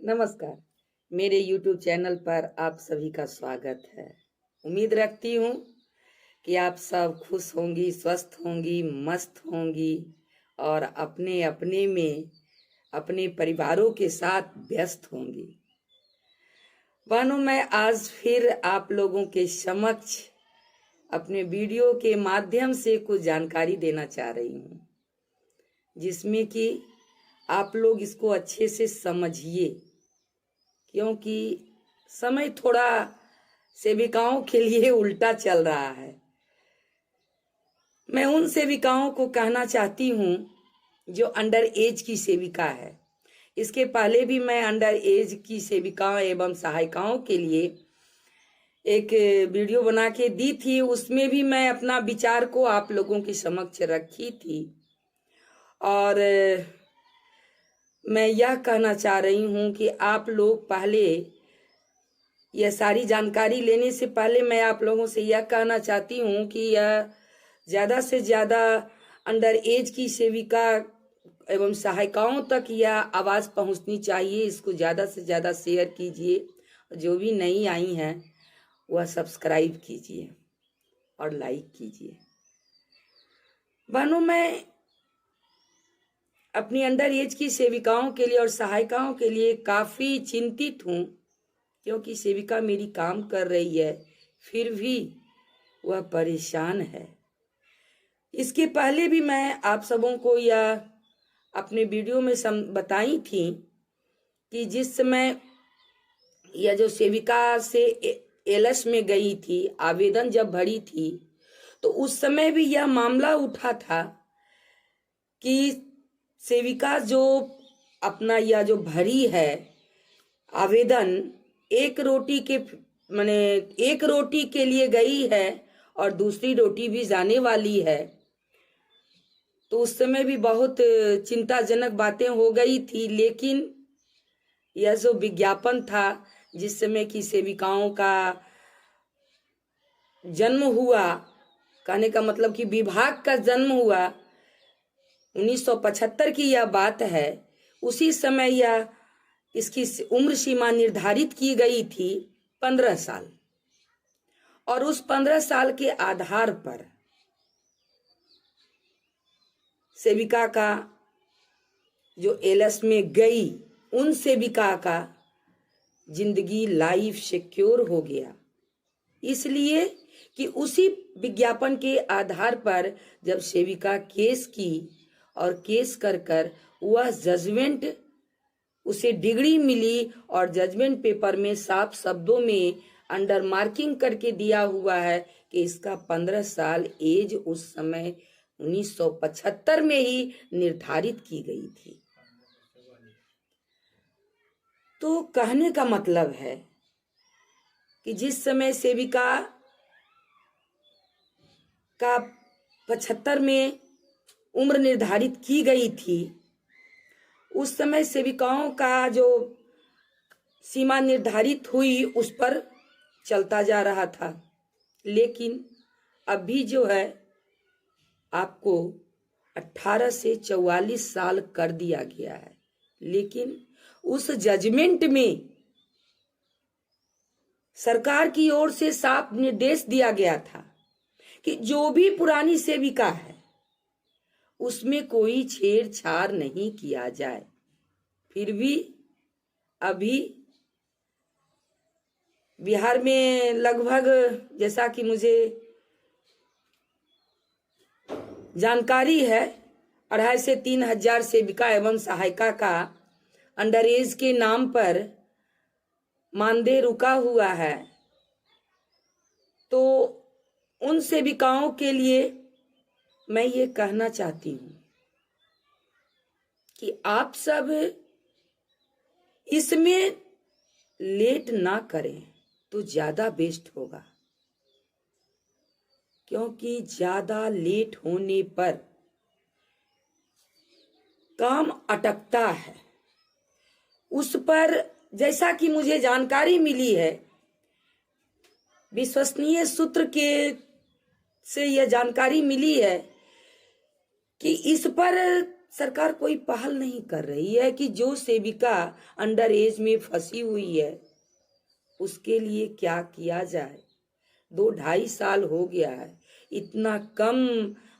नमस्कार। मेरे YouTube channel पर आप सभी का स्वागत है। उम्मीद रखती हूँ कि आप सब खुश होंगी, स्वस्थ होंगी, मस्त होंगी और अपने अपने में अपने परिवारों के साथ व्यस्त होंगी। बहनों, मैं आज फिर आप लोगों के समक्ष अपने वीडियो के माध्यम से कुछ जानकारी देना चाह रही हूँ, जिसमें कि आप लोग इसको अच्छे से समझिए, क्योंकि समय थोड़ा सेविकाओं के लिए उल्टा चल रहा है। मैं उन सेविकाओं को कहना चाहती हूँ जो अंडर एज की सेविका है। इसके पहले भी मैं अंडर एज की सेविकाओं एवं सहायिकाओं के लिए एक वीडियो बना के दी थी। उसमें भी मैं अपना विचार को आप लोगों के समक्ष रखी थी और मैं यह कहना चाह रही हूँ कि आप लोग पहले यह सारी जानकारी लेने से पहले मैं आप लोगों से यह कहना चाहती हूँ कि यह ज़्यादा से ज़्यादा अंडर एज की सेविका एवं सहायिकाओं तक यह आवाज़ पहुँचनी चाहिए। इसको ज़्यादा से ज़्यादा शेयर कीजिए। जो भी नई आई हैं वह सब्सक्राइब कीजिए और लाइक कीजिए। बहनों, मैं अपनी अंडर एज की सेविकाओं के लिए और सहायिकाओं के लिए काफ़ी चिंतित हूँ, क्योंकि सेविका मेरी काम कर रही है फिर भी वह परेशान है। इसके पहले भी मैं आप सबों को यह अपने वीडियो में बताई थी कि जिस समय यह जो सेविका से एलएस में गई थी, आवेदन जब भरी थी, तो उस समय भी यह मामला उठा था कि सेविका जो अपना यह जो भरी है आवेदन, एक रोटी के लिए गई है और दूसरी रोटी भी जाने वाली है। तो उस समय भी बहुत चिंताजनक बातें हो गई थी। लेकिन यह जो विज्ञापन था, जिस समय की सेविकाओं का जन्म हुआ, कहने का मतलब कि विभाग का जन्म हुआ, 1975 की यह बात है। उसी समय यह इसकी उम्र सीमा निर्धारित की गई थी 15 साल, और उस 15 साल के आधार पर सेविका का जो एलएस में गई, उन सेविका का जिंदगी लाइफ सिक्योर हो गया, इसलिए कि उसी विज्ञापन के आधार पर जब सेविका केस की और केस कर वह जजमेंट, उसे डिग्री मिली और जजमेंट पेपर में साफ शब्दों में अंडर मार्किंग करके दिया हुआ है कि इसका 15 साल एज उस समय 1975 में ही निर्धारित की गई थी। तो कहने का मतलब है कि जिस समय सेविका का 75 में उम्र निर्धारित की गई थी, उस समय सेविकाओं का जो सीमा निर्धारित हुई उस पर चलता जा रहा था। लेकिन अभी जो है आपको 18 से 44 साल कर दिया गया है। लेकिन उस जजमेंट में सरकार की ओर से साफ निर्देश दिया गया था कि जो भी पुरानी सेविका है उसमें कोई छेड़छाड़ नहीं किया जाए। फिर भी अभी बिहार में लगभग, जैसा कि मुझे जानकारी है, 2,500 से 3,000 सेविका एवं सहायिका का अंडर एज के नाम पर मानदेय रुका हुआ है। तो उन सेविकाओं के लिए मैं ये कहना चाहती हूँ कि आप सब इसमें लेट ना करें तो ज्यादा बेस्ट होगा, क्योंकि ज्यादा लेट होने पर काम अटकता है। उस पर जैसा कि मुझे जानकारी मिली है, विश्वसनीय सूत्र से यह जानकारी मिली है कि इस पर सरकार कोई पहल नहीं कर रही है कि जो सेविका अंडर एज में फंसी हुई है उसके लिए क्या किया जाए। 2-2.5 साल हो गया है, इतना कम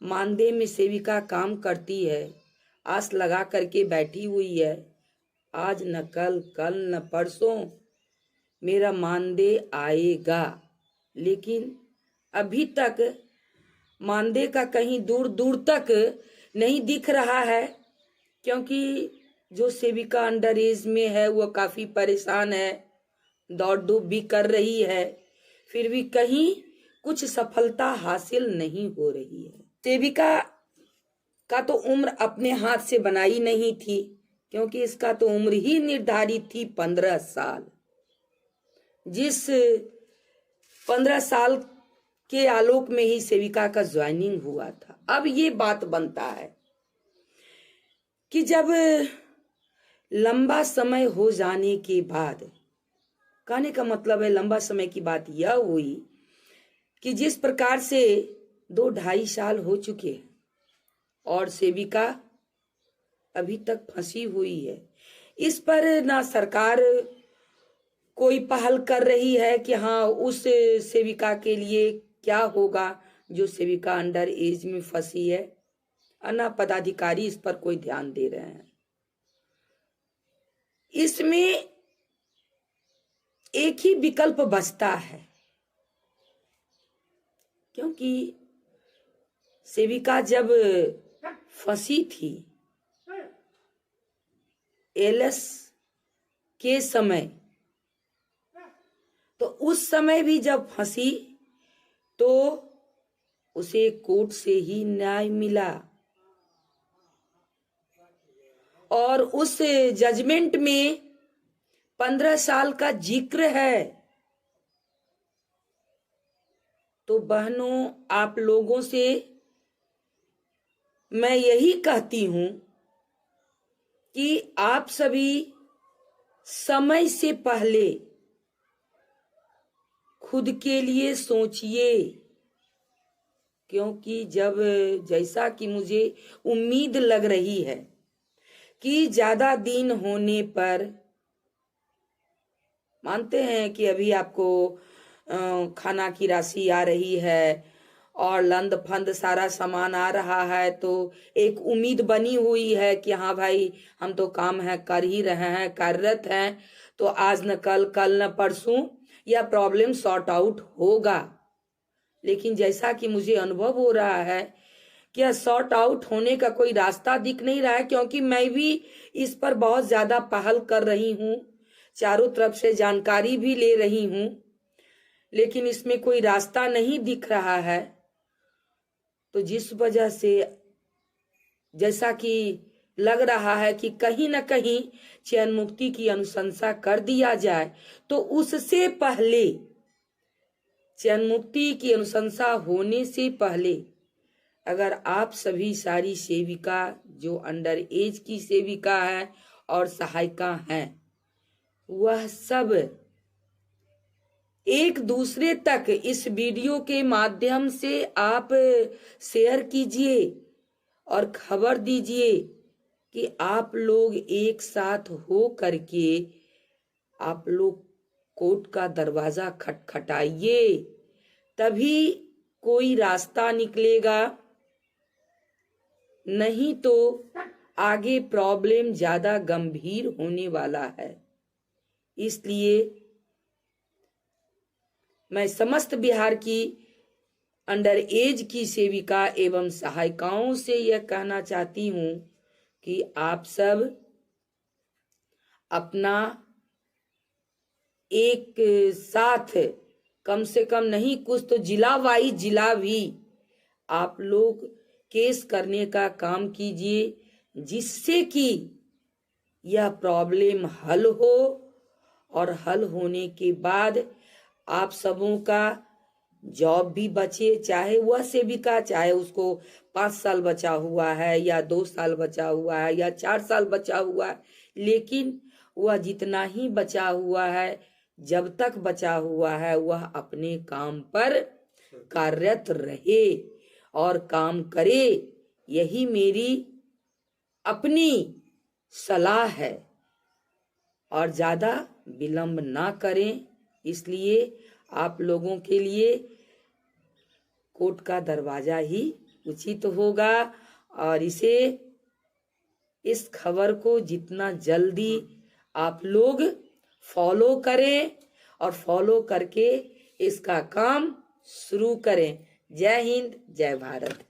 मानदेय में सेविका काम करती है, आस लगा करके बैठी हुई है। आज न कल न परसों मेरा मानदेय आएगा, लेकिन अभी तक मानदेय का कहीं दूर दूर तक नहीं दिख रहा है, क्योंकि जो सेविका अंडर एज में है वह काफी परेशान है, दौड़ धूप भी कर रही है, फिर भी कहीं कुछ सफलता हासिल नहीं हो रही है। सेविका का तो उम्र अपने हाथ से बनाई नहीं थी, क्योंकि इसका तो उम्र ही निर्धारित थी 15 साल। जिस 15 साल के आलोक में ही सेविका का ज्वाइनिंग हुआ था। अब ये बात बनता है कि जब लंबा समय हो जाने के बाद, कहने का मतलब है लंबा समय की बात यह हुई कि जिस प्रकार से 2-2.5 साल हो चुके हैं और सेविका अभी तक फंसी हुई है, इस पर ना सरकार कोई पहल कर रही है कि हाँ उस सेविका के लिए क्या होगा जो सेविका अंडर एज में फंसी है, और ना पदाधिकारी इस पर कोई ध्यान दे रहे हैं। इसमें एक ही विकल्प बचता है, क्योंकि सेविका जब फंसी थी एलएस के समय, तो उस समय भी जब फंसी तो उसे कोर्ट से ही न्याय मिला, और उस जजमेंट में 15 साल का जिक्र है। तो बहनों, आप लोगों से मैं यही कहती हूं कि आप सभी समय से पहले खुद के लिए सोचिए, क्योंकि जब जैसा कि मुझे उम्मीद लग रही है कि ज्यादा दिन होने पर, मानते हैं कि अभी आपको खाना की राशि आ रही है और लंद फंद सारा सामान आ रहा है, तो एक उम्मीद बनी हुई है कि हाँ भाई हम तो काम है कर ही रहे हैं, कार्यरत हैं, तो आज न कल न परसों यह प्रॉब्लम सॉर्ट आउट होगा। लेकिन जैसा कि मुझे अनुभव हो रहा है कि यह सॉर्ट आउट होने का कोई रास्ता दिख नहीं रहा है, क्योंकि मैं भी इस पर बहुत ज्यादा पहल कर रही हूँ, चारों तरफ से जानकारी भी ले रही हूँ, लेकिन इसमें कोई रास्ता नहीं दिख रहा है। तो जिस वजह से जैसा कि लग रहा है कि कहीं न कहीं चयन मुक्ति की अनुशंसा कर दिया जाए, तो उससे पहले, चयन मुक्ति की अनुशंसा होने से पहले, अगर आप सभी सारी सेविका जो अंडर एज की सेविका है और सहायिका हैं, वह सब एक दूसरे तक इस वीडियो के माध्यम से आप शेयर कीजिए और खबर दीजिए कि आप लोग एक साथ हो करके आप लोग कोर्ट का दरवाजा खटखटाइए, तभी कोई रास्ता निकलेगा, नहीं तो आगे प्रॉब्लम ज्यादा गंभीर होने वाला है। इसलिए मैं समस्त बिहार की अंडर एज की सेविका एवं सहायिकाओं से यह कहना चाहती हूं कि आप सब अपना एक साथ, कम से कम नहीं कुछ तो जिला वाइज जिला भी आप लोग केस करने का काम कीजिए, जिससे कि यह प्रॉब्लम हल हो, और हल होने के बाद आप सबों का जॉब भी बचे, चाहे वह सेविका, चाहे उसको 5 साल बचा हुआ है या 2 साल बचा हुआ है या 4 साल बचा हुआ है, लेकिन वह जितना ही बचा हुआ है, जब तक बचा हुआ है, वह अपने काम पर कार्यरत रहे और काम करे। यही मेरी अपनी सलाह है और ज्यादा विलंब ना करें। इसलिए आप लोगों के लिए कोर्ट का दरवाजा ही उचित होगा और इस खबर को जितना जल्दी आप लोग फॉलो करें और फॉलो करके इसका काम शुरू करें। जय हिंद, जय भारत।